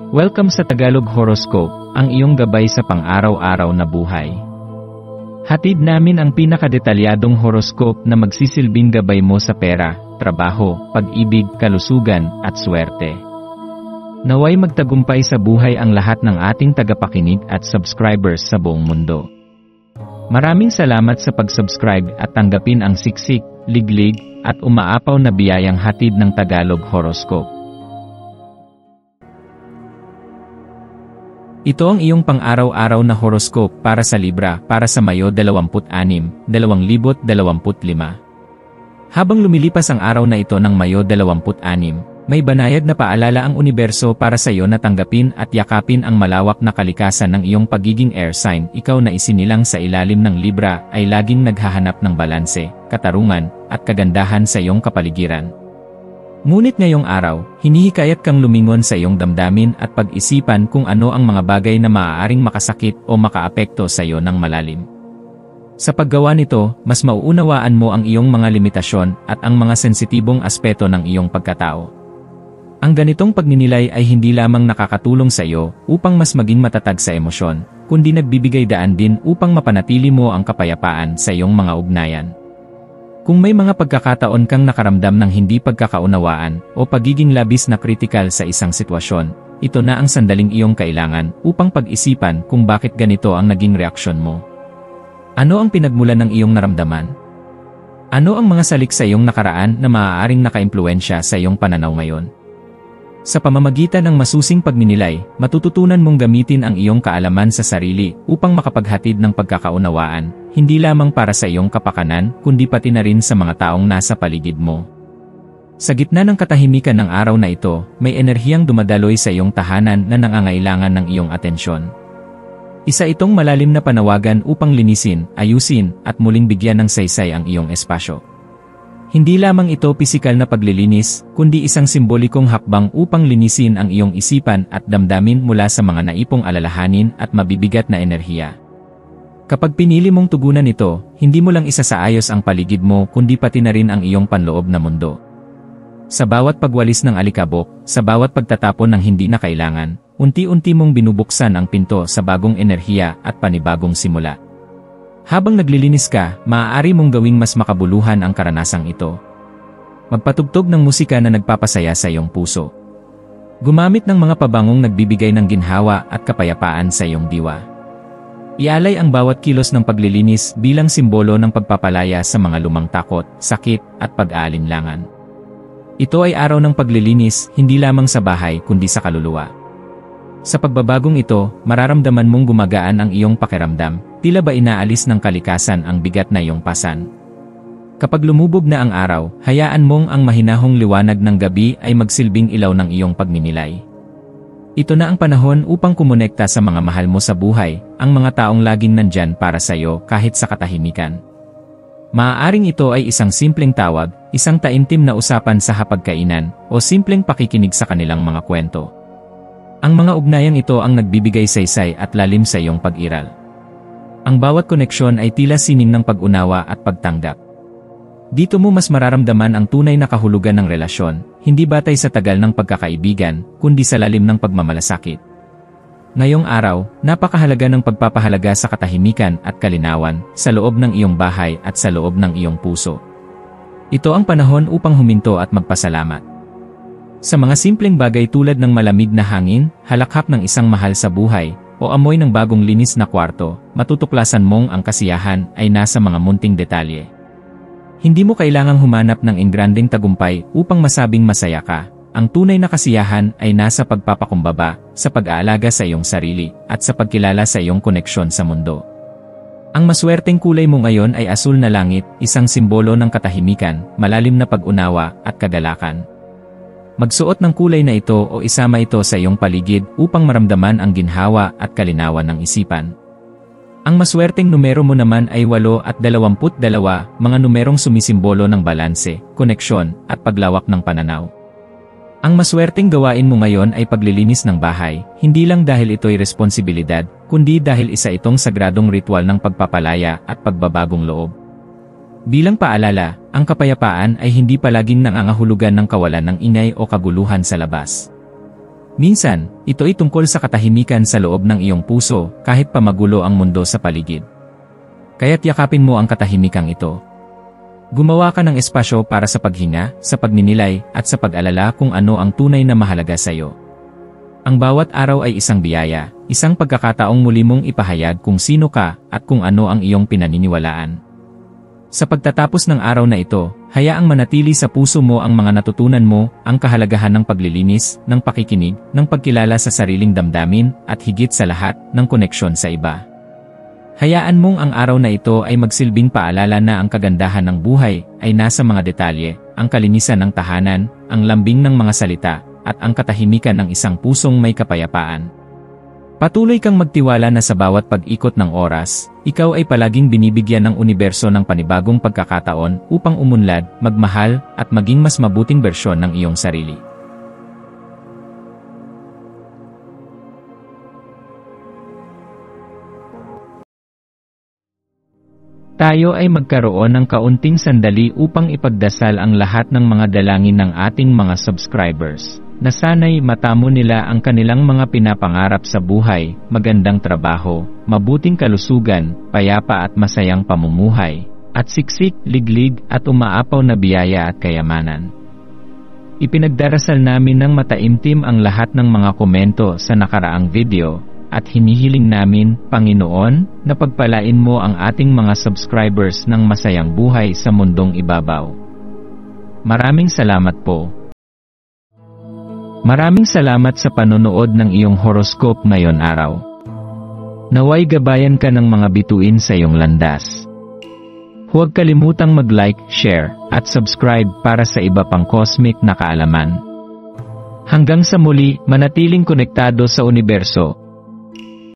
Welcome sa Tagalog Horoscope, ang iyong gabay sa pang-araw-araw na buhay. Hatid namin ang pinakadetalyadong horoscope na magsisilbing gabay mo sa pera, trabaho, pag-ibig, kalusugan, at swerte. Naway magtagumpay sa buhay ang lahat ng ating tagapakinig at subscribers sa buong mundo. Maraming salamat sa pag-subscribe at tanggapin ang siksik, liglig, at umaapaw na biyayang hatid ng Tagalog Horoscope. Ito ang iyong pang-araw-araw na horoscope para sa Libra para sa Mayo 26, 2025. Habang lumilipas ang araw na ito ng Mayo 26, may banayad na paalala ang universo para sa iyo na tanggapin at yakapin ang malawak na kalikasan ng iyong pagiging air sign. Ikaw na isinilang sa ilalim ng Libra ay laging naghahanap ng balanse, katarungan, at kagandahan sa iyong kapaligiran. Ngunit ngayong araw, hinihikayat kang lumingon sa iyong damdamin at pag-isipan kung ano ang mga bagay na maaaring makasakit o makaapekto sa iyo ng malalim. Sa paggawa nito, mas mauunawaan mo ang iyong mga limitasyon at ang mga sensitibong aspeto ng iyong pagkatao. Ang ganitong pagninilay ay hindi lamang nakakatulong sa iyo upang mas maging matatag sa emosyon, kundi nagbibigay daan din upang mapanatili mo ang kapayapaan sa iyong mga ugnayan. Kung may mga pagkakataon kang nakaramdam ng hindi pagkakaunawaan o pagiging labis na kritikal sa isang sitwasyon, ito na ang sandaling iyong kailangan upang pag-isipan kung bakit ganito ang naging reaksyon mo. Ano ang pinagmulan ng iyong naramdaman? Ano ang mga salik sa iyong nakaraan na maaaring nakaimpluwensya sa iyong pananaw ngayon? Sa pamamagitan ng masusing pagninilay, matututunan mong gamitin ang iyong kaalaman sa sarili upang makapaghatid ng pagkakaunawaan, hindi lamang para sa iyong kapakanan, kundi pati na rin sa mga taong nasa paligid mo. Sa gitna ng katahimikan ng araw na ito, may enerhiyang dumadaloy sa iyong tahanan na nangangailangan ng iyong atensyon. Isa itong malalim na panawagan upang linisin, ayusin, at muling bigyan ng saysay ang iyong espasyo. Hindi lamang ito pisikal na paglilinis, kundi isang simbolikong hakbang upang linisin ang iyong isipan at damdamin mula sa mga naipong alalahanin at mabibigat na enerhiya. Kapag pinili mong tugunan ito, hindi mo lang isasaayos ang paligid mo kundi pati na rin ang iyong panloob na mundo. Sa bawat pagwalis ng alikabok, sa bawat pagtatapon ng hindi na kailangan, unti-unti mong binubuksan ang pinto sa bagong enerhiya at panibagong simula. Habang naglilinis ka, maaari mong gawing mas makabuluhan ang karanasang ito. Magpatugtog ng musika na nagpapasaya sa iyong puso. Gumamit ng mga pabangong nagbibigay ng ginhawa at kapayapaan sa iyong diwa. Ialay ang bawat kilos ng paglilinis bilang simbolo ng pagpapalaya sa mga lumang takot, sakit, at pag-aalinlangan. Ito ay araw ng paglilinis, hindi lamang sa bahay kundi sa kaluluwa. Sa pagbabagong ito, mararamdaman mong gumagaan ang iyong pakiramdam, tila ba inaalis ng kalikasan ang bigat na iyong pasan. Kapag lumubog na ang araw, hayaan mong ang mahinahong liwanag ng gabi ay magsilbing ilaw ng iyong pagninilay. Ito na ang panahon upang kumonekta sa mga mahal mo sa buhay, ang mga taong laging nandyan para sa iyo kahit sa katahimikan. Maaaring ito ay isang simpleng tawag, isang taimtim na usapan sa hapagkainan, o simpleng pakikinig sa kanilang mga kwento. Ang mga ugnayang ito ang nagbibigay saysay at lalim sa iyong pag-iral. Ang bawat koneksyon ay tila sining ng pag-unawa at pagtanggap. Dito mo mas mararamdaman ang tunay na kahulugan ng relasyon, hindi batay sa tagal ng pagkakaibigan, kundi sa lalim ng pagmamalasakit. Ngayong araw, napakahalaga ng pagpapahalaga sa katahimikan at kalinawan, sa loob ng iyong bahay at sa loob ng iyong puso. Ito ang panahon upang huminto at magpasalamat. Sa mga simpleng bagay tulad ng malamig na hangin, halakhak ng isang mahal sa buhay, o amoy ng bagong linis na kwarto, matutuklasan mong ang kasiyahan ay nasa mga munting detalye. Hindi mo kailangang humanap ng engrandeng tagumpay upang masabing masaya ka. Ang tunay na kasiyahan ay nasa pagpapakumbaba, sa pag-aalaga sa iyong sarili, at sa pagkilala sa iyong koneksyon sa mundo. Ang maswerteng kulay mo ngayon ay asul na langit, isang simbolo ng katahimikan, malalim na pag-unawa, at kagalakan. Magsuot ng kulay na ito o isama ito sa iyong paligid upang maramdaman ang ginhawa at kalinawan ng isipan. Ang maswerteng numero mo naman ay 8 at 22, mga numerong sumisimbolo ng balanse, koneksyon, at paglawak ng pananaw. Ang maswerteng gawain mo ngayon ay paglilinis ng bahay, hindi lang dahil ito'y responsibilidad, kundi dahil isa itong sagradong ritual ng pagpapalaya at pagbabagong loob. Bilang paalala, ang kapayapaan ay hindi palaging nangangahulugan ng kawalan ng ingay o kaguluhan sa labas. Minsan, ito ay tungkol sa katahimikan sa loob ng iyong puso kahit pa magulo ang mundo sa paligid. Kaya't yakapin mo ang katahimikang ito. Gumawa ka ng espasyo para sa paghinga, sa pagninilay, at sa pag-alala kung ano ang tunay na mahalaga sa iyo. Ang bawat araw ay isang biyaya, isang pagkakataong muli mong ipahayag kung sino ka at kung ano ang iyong pinaniniwalaan. Sa pagtatapos ng araw na ito, hayaang manatili sa puso mo ang mga natutunan mo, ang kahalagahan ng paglilinis, ng pakikinig, ng pagkilala sa sariling damdamin, at higit sa lahat, ng koneksyon sa iba. Hayaan mong ang araw na ito ay magsilbing paalala na ang kagandahan ng buhay ay nasa mga detalye, ang kalinisan ng tahanan, ang lambing ng mga salita, at ang katahimikan ng isang pusong may kapayapaan. Patuloy kang magtiwala na sa bawat pag-ikot ng oras, ikaw ay palaging binibigyan ng universo ng panibagong pagkakataon upang umunlad, magmahal, at maging mas mabuting bersyon ng iyong sarili. Tayo ay magkaroon ng kaunting sandali upang ipagdasal ang lahat ng mga dalangin ng ating mga subscribers, na sana'y matamo nila ang kanilang mga pinapangarap sa buhay, magandang trabaho, mabuting kalusugan, payapa at masayang pamumuhay, at siksik, liglig at umaapaw na biyaya at kayamanan. Ipinagdarasal namin ng mataimtim ang lahat ng mga komento sa nakaraang video, at hinihiling namin, Panginoon, na pagpalain mo ang ating mga subscribers ng masayang buhay sa mundong ibabaw. Maraming salamat po. Maraming salamat sa panonood ng iyong horoscope ngayon araw. Naway gabayan ka ng mga bituin sa iyong landas. Huwag kalimutang mag-like, share, at subscribe para sa iba pang cosmic na kaalaman. Hanggang sa muli, manatiling konektado sa universo.